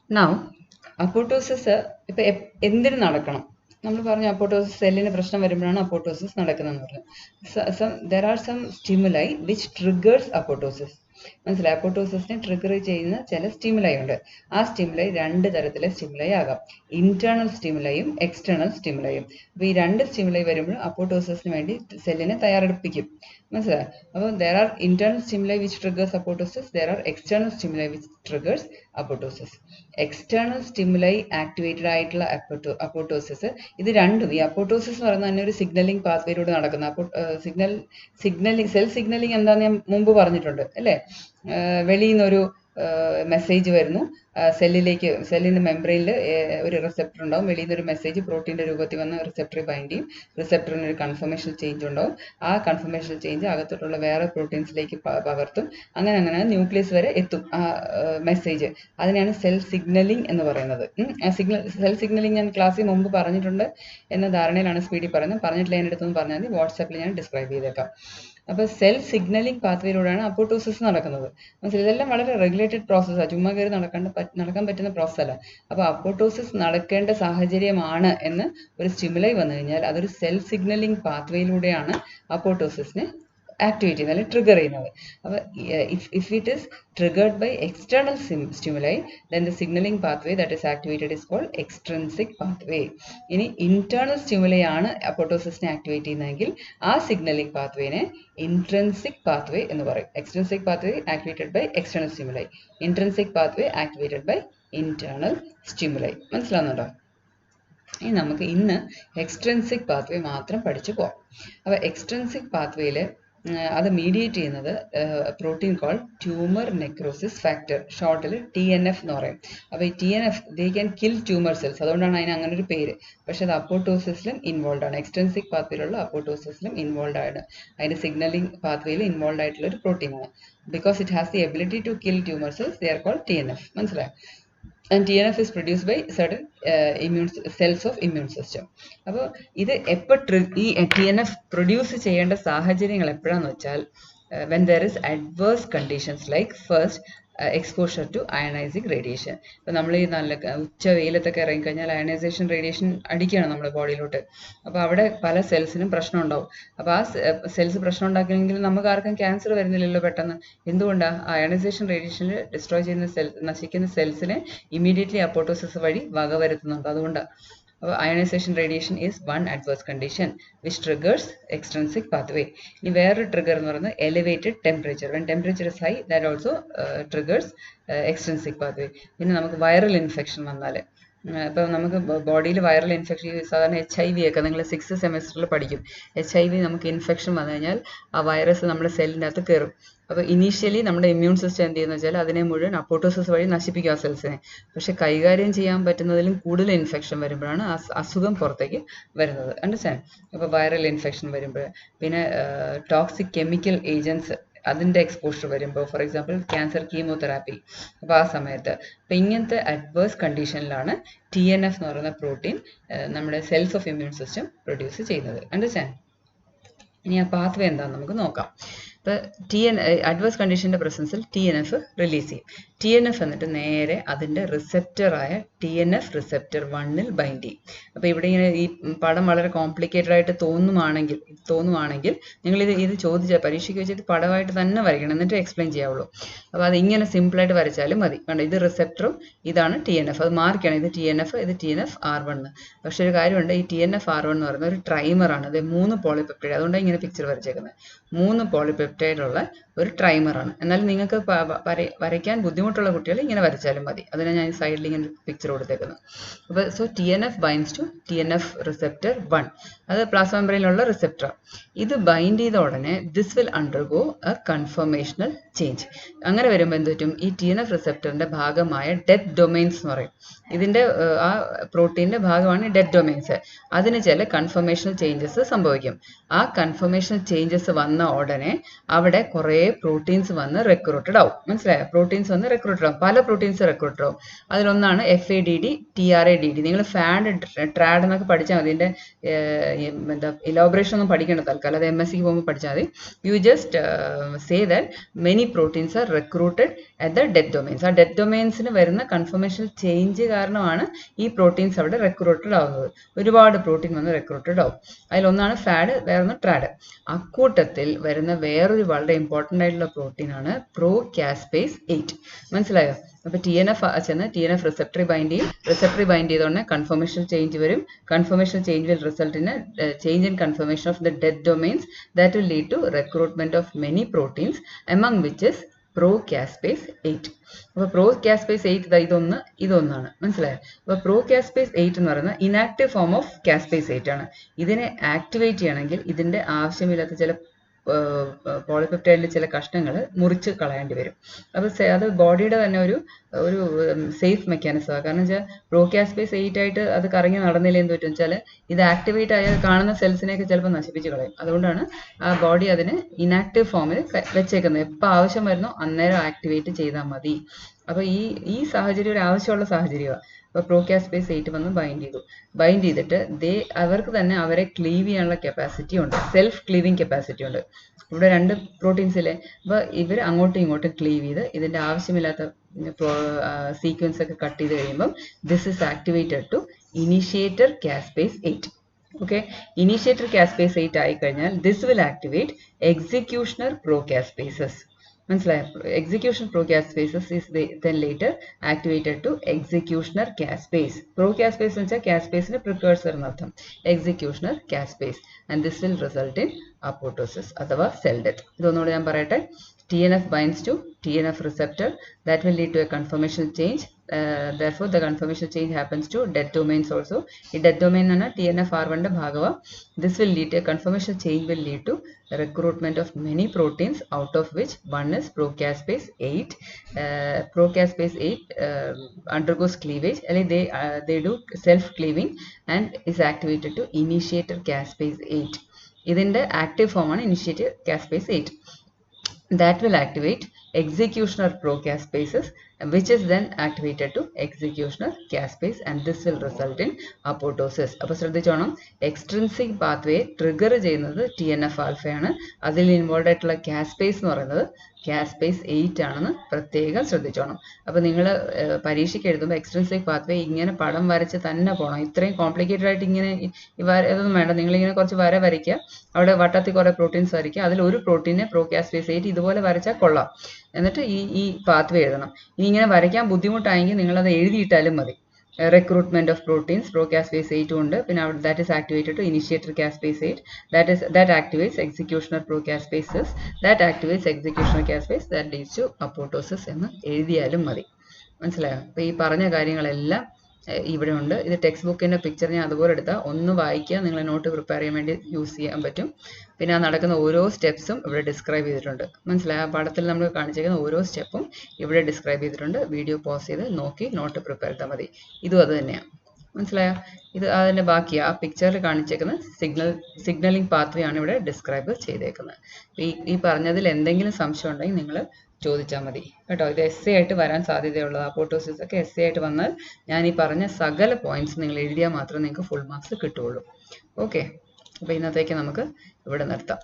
Now, apoptosis ഇപ്പം എന്തിന് നടക്കണം? നമ്മൾ പറഞ്ഞു അപ്പോട്ടോസിസ് സെല്ലിന് പ്രശ്നം വരുമ്പോഴാണ് അപ്പോട്ടോസിസ് നടക്കുന്നതെന്ന് പറഞ്ഞു. There are some stimuli which triggers apoptosis. മനസ്സിലായി? അപ്പോട്ടോസിസിനെ ട്രിഗർ ചെയ്യുന്ന ചില സ്റ്റിമുലൈ ഉണ്ട്. ആ സ്റ്റിമുലൈ രണ്ട് തരത്തിലെ സ്റ്റിമുലൈ ആകാം. ഇന്റേണൽ സ്റ്റിമുലൈയും എക്സ്റ്റേണൽ സ്റ്റിമുലൈയും. അപ്പോൾ ഈ രണ്ട് സ്റ്റിമുലൈ വരുമ്പോൾ അപ്പോട്ടോസിസിന് വേണ്ടി സെല്ലിനെ തയ്യാറെടുപ്പിക്കും. മനസ്സിലായി? അപ്പോൾ there are internal stimuli which triggers apoptosis, there are external stimuli which triggers apoptosis. External stimuli activated ആയിട്ടുള്ള അപ്പോട്ടോസിസ്, ഇത് രണ്ടും ഈ അപ്പോട്ടോസിസ് എന്ന് പറയുന്നത് തന്നെ ഒരു സിഗ്നലിംഗ് പാത്വേയിലൂടെ നടക്കുന്ന സിഗ്നലിംഗ് സെൽ സിഗ്നലിംഗ് എന്താണെന്ന് ഞാൻ മുമ്പ് പറഞ്ഞിട്ടുണ്ട് അല്ലേ? വെളിയിൽ നിന്നൊരു മെസ്സേജ് വരുന്നു സെല്ലിലേക്ക്, സെല്ലിൻ്റെ മെംബ്രെയിനിൽ ഒരു റിസപ്റ്റർ ഉണ്ടാവും. വെളിയിൽ നിന്നൊരു മെസ്സേജ് പ്രോട്ടീൻ്റെ രൂപത്തിൽ വന്ന് റിസപ്റ്ററിൽ ബൈൻഡ് ചെയ്യും. റിസപ്റ്ററിന് ഒരു കൺഫർമേഷൻ ചേഞ്ച് ഉണ്ടാവും. ആ കൺഫർമേഷൻ ചേഞ്ച് അകത്തോട്ടുള്ള വേറെ പ്രോട്ടീൻസിലേക്ക് പകർത്തും. അങ്ങനെ ന്യൂക്ലിയസ് വരെ എത്തും ആ മെസ്സേജ്. അതിനെയാണ് സെൽ സിഗ്നലിംഗ് എന്ന് പറയുന്നത്. സെൽ സിഗ്നലിംഗ് ഞാൻ ക്ലാസ്സിൽ മുമ്പ് പറഞ്ഞിട്ടുണ്ട് എന്ന ധാരണയിലാണ് സ്പീഡിൽ പറയുന്നത്. പറഞ്ഞിട്ടില്ല എൻ്റെ അടുത്തൊന്ന് പറഞ്ഞാൽ മതി, വാട്സാപ്പിൽ ഞാൻ ഡിസ്ക്രൈബ് ചെയ്തേക്കാം. അപ്പോൾ സെൽ സിഗ്നലിംഗ് പാത്വേയിലൂടെയാണ് അപ്പോട്ടോസിസ് നടക്കുന്നത്. മനസ്സിലായി? ഇതെല്ലാം വളരെ റെഗുലേറ്റഡ് പ്രോസസ്സാണ്, ചുമ്മാ കയറി നടക്കാൻ പറ്റുന്ന പ്രോസസ് അല്ല. അപ്പോൾ അപ്പോട്ടോസിസ് നടക്കേണ്ട സാഹചര്യമാണ് എന്ന് ഒരു സ്റ്റിമുലൈ വന്നു കഴിഞ്ഞാൽ അതൊരു സെൽ സിഗ്നലിംഗ് പാത്വേയിലൂടെയാണ് അപ്പോട്ടോസിസിനെ ആക്ടിവേറ്റ് ചെയ്യുന്നത് അല്ലെങ്കിൽ ട്രിഗർ ചെയ്യുന്നത്. അപ്പോൾ if it is triggered by external stimuli, then the signaling pathway that is activated is called extrinsic pathway. ഇനി ഇന്റേണൽ സ്റ്റിമുലൈ ആണ് അപ്പോട്ടോസിസിനെ ആക്ടിവേറ്റ് ചെയ്യുന്നതെങ്കിൽ ആ സിഗ്നലിംഗ് പാത്വേനെ ഇൻട്രിൻസിക് പാത്വേ എന്ന് പറയും. Extrinsic pathway activated by external stimuli, intrinsic pathway activated by internal stimuli. മനസ്സിലാവുന്നുണ്ടോ? ഇനി നമുക്ക് ഇന്ന് എക്സ്ട്രിൻസിക് പാത്വേ മാത്രം പഠിച്ചു പോകാം. അപ്പോൾ എക്സ്ട്രിൻസിക് പാത്വേയിൽ അത് മീഡിയേറ്റ് ചെയ്യുന്നത് protein called tumour necrosis factor, ഷോർട്ടിൽ TNF എന്ന് പറയും. അപ്പോൾ ഈ TNF they can kill tumour cells, അതുകൊണ്ടാണ് അതിന് അങ്ങനെ ഒരു പേര്. പക്ഷെ അത് അപ്പോട്ടോസിസിലും ഇൻവോൾവ് ആണ്. എക്സ്ട്രിൻസിക് പാത്വേയിലുള്ള അപ്പോട്ടോസിസിലും ഇൻവോൾവ് ആണ്. അതിൻ്റെ സിഗ്നലിംഗ് പാത്വേയിൽ ഇൻവോൾവ് ആയിട്ടുള്ള ഒരു പ്രോട്ടീനാണ്. Because it has the ability to kill tumour cells, they are called TNF. മനസ്സിലായോ? And TNF is produced by certain cells of immune system. അപ്പോൾ ഇത് ഈ TNF പ്രൊഡ്യൂസ് ചെയ്യേണ്ട സാഹചര്യങ്ങൾ എപ്പോഴാണെന്ന് വെച്ചാൽ when there is adverse conditions like first exposure to ionizing radiation. ഇപ്പോൾ നമ്മൾ ഈ നല്ല ഉച്ച വെയിലത്തൊക്കെ ഇറങ്ങിക്കഴിഞ്ഞാൽ അയണൈസേഷൻ റേഡിയേഷൻ അടിക്കുകയാണ് നമ്മുടെ ബോഡിയിലോട്ട്. അപ്പോൾ അവിടെ പല സെൽസിനും പ്രശ്നം ഉണ്ടാവും. അപ്പോൾ ആ സെൽസ് പ്രശ്നം ഉണ്ടാക്കിയെങ്കിൽ നമുക്ക് ആർക്കും ക്യാൻസർ വരുന്നില്ലല്ലോ പെട്ടെന്ന്. എന്തുകൊണ്ടാണ്? അയണൈസേഷൻ റേഡിയേഷനിൽ ഡിസ്ട്രോയ് ചെയ്യുന്ന നശിക്കുന്ന സെൽസിനെ ഇമ്മീഡിയറ്റ്ലി അപ്പോട്ടോസിസ് വഴി വകവരുത്തുന്നുണ്ട്. അതുകൊണ്ടാണ്. Ionization radiation is one adverse condition which triggers extrinsic pathway. ഇനി വേറൊരു ട്രിഗർ എന്ന് പറയുന്നത് elevated temperature. When temperature is high, that also triggers extrinsic pathway. പിന്നെ നമുക്ക് വൈറൽ ഇൻഫെക്ഷൻ വന്നാൽ, ഇപ്പം നമുക്ക് ബോഡിയിൽ വൈറൽ ഇൻഫെക്ഷൻ, സാധാരണ HIV ഒക്കെ നിങ്ങൾ 6th സെമസ്റ്ററിൽ പഠിക്കും. HIV നമുക്ക് ഇൻഫെക്ഷൻ വന്നു കഴിഞ്ഞാൽ ആ വൈറസ് നമ്മുടെ സെല്ലിൻ്റെ അകത്ത് കയറും. അപ്പോൾ ഇനീഷ്യലി നമ്മുടെ ഇമ്മ്യൂൺ സിസ്റ്റം എന്ത് ചെയ്യുന്നത് വെച്ചാൽ അതിനെ മുഴുവൻ അപ്പോട്ടോസിസ് വഴി നശിപ്പിക്കുക ആ സെൽസിനെ. പക്ഷെ കൈകാര്യം ചെയ്യാൻ പറ്റുന്നതിലും കൂടുതൽ ഇൻഫെക്ഷൻ വരുമ്പോഴാണ് അസുഖം പുറത്തേക്ക് വരുന്നത്. അണ്ടർസ്റ്റാൻഡ്? അപ്പോൾ വൈറൽ ഇൻഫെക്ഷൻ വരുമ്പോൾ, പിന്നെ ടോക്സിക് കെമിക്കൽ ഏജൻസ് അതിൻ്റെ എക്സ്പോഷർ വരുമ്പോൾ, ഫോർ എക്സാമ്പിൾ ക്യാൻസർ കീമോതെറാപ്പി, അപ്പോൾ ആ സമയത്ത്. അപ്പോൾ ഇങ്ങനത്തെ അഡ്വേഴ്സ് കണ്ടീഷനിലാണ് TNF എന്ന് പറയുന്ന പ്രോട്ടീൻ നമ്മുടെ cells of immune system produce ചെയ്യുന്നത്. അണ്ടർസ്റ്റാൻഡ്? ഇനി ആ പാത്വേ എന്താണെന്ന് നമുക്ക് നോക്കാം. ഇപ്പോൾ അഡ്വേഴ്സ് കണ്ടീഷൻ്റെ പ്രസൻസിൽ TNF റിലീസ് ചെയ്യും. TNF എന്നിട്ട് നേരെ അതിൻ്റെ റിസെപ്റ്ററായ TNF റിസെപ്റ്റർ 1ൽ ബൈൻഡ് ചെയ്യും. അപ്പോൾ ഇവിടെ ഇങ്ങനെ ഈ പടം വളരെ കോംപ്ലിക്കേറ്റഡ് ആയിട്ട് തോന്നുവാണെങ്കിൽ ഇത് ചോദിച്ചാൽ പരീക്ഷയ്ക്ക് വെച്ചിട്ട് പടമായിട്ട് തന്നെ വരയ്ക്കണം, എന്നിട്ട് എക്സ്പ്ലെയിൻ ചെയ്യാവുള്ളൂ. അപ്പോൾ അതിങ്ങനെ സിമ്പിളായിട്ട് വരച്ചാലും മതി. കണ്ടോ, ഇത് റിസെപ്റ്ററും ഇതാണ് TNF. അത് മാർക്ക് ചെയ്യണം, ഇത് TNF, ഇത് TNF R1. പക്ഷെ ഒരു കാര്യമുണ്ട്, ഈ TNF R1 എന്ന് പറയുന്നത് ഒരു ട്രൈമറാണ്. അത് 3 പോളിപെപ്റ്റൈഡ്, അതുകൊണ്ടാണ് ഇങ്ങനെ പിക്ചർ വരച്ചേക്കുന്നത്. 3 പോളിപെപ്റ്റൈഡുള്ള ഒരു ട്രൈമറാണ്. എന്നാലും നിങ്ങൾക്ക് വരയ്ക്കാൻ ബുദ്ധിമുട്ടുള്ള കുട്ടികൾ ഇങ്ങനെ വരച്ചാലും മതി. അതിനെ ഞാൻ സൈഡിൽ ഇങ്ങനെ പിക്ചർ കൊടുത്തേക്കുന്നത്. അപ്പോൾ TNF binds to TNF receptor 1. അത് പ്ലാസ്മ മെംബ്രെയിനിലുള്ള റിസെപ്റ്റർ. ഇത് ബൈൻഡ് ചെയ്ത ഉടനെ this will undergo a conformational change. അങ്ങനെ വരുമ്പോൾ എന്ത് പറ്റും? ഈ TNF റിസെപ്റ്ററിൻ്റെ ഭാഗമായ ഡെത്ത് ഡൊമൈൻസ് എന്ന് പറയും. ഇതിൻ്റെ ആ പ്രോട്ടീൻ്റെ ഭാഗമാണ് ഡെത്ത് ഡൊമൈൻസ്. അതിന് ചില കൺഫർമേഷണൽ ചേഞ്ചസ് സംഭവിക്കും. ആ കൺഫർമേഷണൽ ചേഞ്ചസ് വന്ന ഉടനെ അവിടെ കുറേ പ്രോട്ടീൻസ് വന്ന് റെക്രൂട്ടഡ് ആവും. മനസ്സിലായോ? പ്രോട്ടീൻസ് വന്ന് റെക്രൂട്ടഡ് ആവും. പല പ്രോട്ടീൻസ് റെക്രൂട്ടഡ് ആവും. അതിലൊന്നാണ് FADD, TRADD. നിങ്ങൾ ട്രാഡ് എന്നൊക്കെ പഠിച്ചാൽ മതി. ഇതിൻ്റെ ഇലോബറേഷൻ ഒന്നും പഠിക്കേണ്ട തൽക്കാലം, അത് MSc പോകുമ്പോൾ പഠിച്ചാൽ മതി. You just say that many proteins are recruited at the death domains. ആ ഡെത്ത് ഡൊമെയിൻസിന് വരുന്ന കൺഫർമേഷൻ ചേഞ്ച് കാരണമാണ് ഈ പ്രോട്ടീൻസ് അവിടെ റെക്രൂട്ടഡ് ആവുന്നത്. ഒരുപാട് പ്രോട്ടീൻ വന്ന് റെക്രൂട്ടഡ് ആവും. അതിലൊന്നാണ് ഫാഡ്, വേറൊന്ന് ട്രാഡ്. അക്കൂട്ടത്തിൽ വരുന്ന വേറൊരു വളരെ ഇമ്പോർട്ടൻ്റ് ആയിട്ടുള്ള പ്രോട്ടീനാണ് പ്രോകാസ്പേസ് 8. മനസ്സിലായോ? അപ്പോൾ TNF ചെന്ന് TNF റിസപ്റ്ററി ബൈൻഡ് ചെയ്യും. റിസപ്റ്ററി ബൈൻഡ് ചെയ്തോടനെ കൺഫർമേഷൻ ചേഞ്ച് വരും. Confirmation change will result in change in confirmation of the death domains that will lead to recruitment of many proteins, among which is procaspase 8. അപ്പോൾ procaspase 8 ഇതൊന്നാണ്. മനസ്സിലായോ? അപ്പോൾ procaspase 8 എന്ന് പറയുന്നത് inactive form of caspase 8 ആണ്. ഇതിനെ activate ചെയ്യണമെങ്കിൽ ഇതിൻ്റെ ആവശ്യമില്ലാത്ത ചില പോളിപെപ്റ്റൈഡിലെ ചില കഷ്ണങ്ങൾ മുറിച്ച് കളയേണ്ടി വരും. അപ്പോൾ അത് ബോഡിയുടെ തന്നെ ഒരു സേഫ് മെക്കാനിസമാണ്. കാരണം വെച്ചാൽ പ്രോകാസ്പേസ് 8 ആയിട്ട് അത് കറങ്ങി നടന്നില്ല എന്ന് പറ്റും വെച്ചാൽ ഇത് ആക്ടിവേറ്റ് ആയാൽ കാണുന്ന സെൽസിനെയൊക്കെ ചിലപ്പോൾ നശിപ്പിച്ച് കളയും. അതുകൊണ്ടാണ് ആ ബോഡി അതിന് ഇനാക്റ്റീവ് ഫോമിൽ വെച്ചേക്കുന്നത്. എപ്പോൾ ആവശ്യം വരുന്നോ അന്നേരം ആക്ടിവേറ്റ് ചെയ്താൽ മതി. അപ്പോൾ ഈ സാഹചര്യം ഒരു ആവശ്യമുള്ള സാഹചര്യമാണ്. അപ്പോൾ പ്രോകാസ്പേസ് 8 വന്ന് ബൈൻഡ് ചെയ്തിട്ട് അവർക്ക് തന്നെ അവരെ ക്ലീവ് ചെയ്യാനുള്ള കപ്പാസിറ്റി ഉണ്ട്, സെൽഫ് ക്ലീവിങ് കപ്പാസിറ്റി ഉണ്ട്. ഇവിടെ 2 പ്രോട്ടീൻസിലെ അപ്പോൾ ഇവർ അങ്ങോട്ടും ഇങ്ങോട്ടും ക്ലീവ് ചെയ്ത് ഇതിൻ്റെ ആവശ്യമില്ലാത്ത സീക്വൻസ് ഒക്കെ കട്ട് ചെയ്ത് കഴിയുമ്പം this is activated to initiator caspase 8. Okay, initiator caspase 8 ആയിക്കഴിഞ്ഞാൽ this will activate executioner procaspases. മനസ്സിലായോ? Execution procaspases is then later activated to executioner caspase. Procaspase എന്ന് വെച്ചാൽ കാസ്പേസിന്റെ പ്രിക്കേഴ്സർ എന്നർത്ഥം. Executioner caspase and this will result in apoptosis അഥവാ cell death. ഇതൊന്നുകൂടെ ഞാൻ പറയട്ടെ. TNF binds to TNF receptor, that will lead to a conformational change. Therefore the conformational change happens to death domains also. ഈ death domain ആണ് TNF-R1 ന്റെ ഭാഗമാണ്. This will lead to a conformational change will lead to recruitment of many proteins, out of which one is procaspase 8. Procaspase 8 undergoes cleavage, they do self cleaving and is activated to initiator caspase 8. ഇതിന്റെ active ഫോമാണ് initiator caspase 8. That will activate executioner procaspases, which is then activated to executioner caspase, and this will result in apoptosis. അപ്പോൾ ശ്രദ്ധിച്ചോണം, extrinsic pathway trigger ചെയ്യുന്നത് TNF ആൽഫയാണ്. അതിൽ involve ആയിട്ടുള്ള caspase എന്ന് പറയുന്നത് caspase 8 ആണെന്ന് പ്രത്യേകം ശ്രദ്ധിച്ചോണം. അപ്പോൾ നിങ്ങൾ പരീക്ഷയ്ക്ക് എഴുതുമ്പോൾ എക്സ്ട്രിൻസിക് പാത്വേ ഇങ്ങനെ പടം വരച്ച് തന്നെ പോകണം. ഇത്രയും കോംപ്ലിക്കേറ്റഡ് ആയിട്ട് ഇങ്ങനെ ഇതൊന്നും വേണ്ട. നിങ്ങളിങ്ങനെ കുറച്ച് വര വരയ്ക്കുക, അവിടെ വട്ടത്തിൽ കുറേ പ്രോട്ടീൻസ് വരയ്ക്കുക, അതിലൊരു പ്രോട്ടീനെ പ്രോകാസ്പേസ് 8 ഇതുപോലെ വരച്ചാൽ കൊള്ളാം. എന്നിട്ട് ഈ പാത്വേ എഴുതണം. ഇനി ഇങ്ങനെ വരയ്ക്കാൻ ബുദ്ധിമുട്ടായെങ്കിൽ നിങ്ങളത് എഴുതിയിട്ടാലും മതി. recruitment of proteins procaspase 8 ഉണ്ട്. പിന്നെ that is activated to initiator caspase 8, that activates executioner procaspases, that activates executioner caspase, that leads to apoptosis എന്ന് എഴുതിയാലും മതി. മനസ്സിലായോ? അപ്പോൾ ഈ പറഞ്ഞ കാര്യങ്ങളെല്ലാം ഇവിടെ ഉണ്ട്. ഇത് ടെക്സ്റ്റ് ബുക്കിൻ്റെ പിക്ചർ ഞാൻ അതുപോലെ എടുത്താൽ ഒന്ന് വായിക്കുക, നിങ്ങളെ നോട്ട് പ്രിപ്പയർ ചെയ്യാൻ വേണ്ടി യൂസ് ചെയ്യാൻ പറ്റും. പിന്നെ ആ നടക്കുന്ന ഓരോ സ്റ്റെപ്സും ഇവിടെ ഡിസ്ക്രൈബ് ചെയ്തിട്ടുണ്ട്. മനസ്സിലായ? ആ പടത്തിൽ നമ്മൾ കാണിച്ചിരിക്കുന്ന ഓരോ സ്റ്റെപ്പും ഇവിടെ ഡിസ്ക്രൈബ് ചെയ്തിട്ടുണ്ട്. വീഡിയോ പോസ് ചെയ്ത് നോക്കി നോട്ട് പ്രിപ്പയർ ചെയ്താൽ മതി. ഇതും അത് തന്നെയാണ്. മനസ്സിലായോ? ഇത് അതിൻ്റെ ബാക്കി ആ പിക്ചറിൽ കാണിച്ചേക്കുന്ന സിഗ്നലിംഗ് പാത്വേ ആണ് ഇവിടെ ഡിസ്ക്രൈബ് ചെയ്തേക്കുന്നത്. ഈ പറഞ്ഞതിൽ എന്തെങ്കിലും സംശയം ഉണ്ടെങ്കിൽ നിങ്ങൾ ചോദിച്ചാൽ മതി കേട്ടോ. ഇത് essay ആയിട്ട് വരാൻ സാധ്യതയുള്ളത്. അപ്പോട്ടോസിസ് ഒക്കെ essay ആയിട്ട് വന്നാൽ ഞാൻ ഈ പറഞ്ഞ സകല പോയിന്റ്സ് നിങ്ങൾ എഴുതിയാൽ മാത്രമേ നിങ്ങൾക്ക് ഫുൾ മാർക്സ് കിട്ടുകയുള്ളൂ. ഓക്കെ, അപ്പോൾ ഇന്നത്തേക്ക് നമുക്ക് ഇവിടെ നിർത്താം.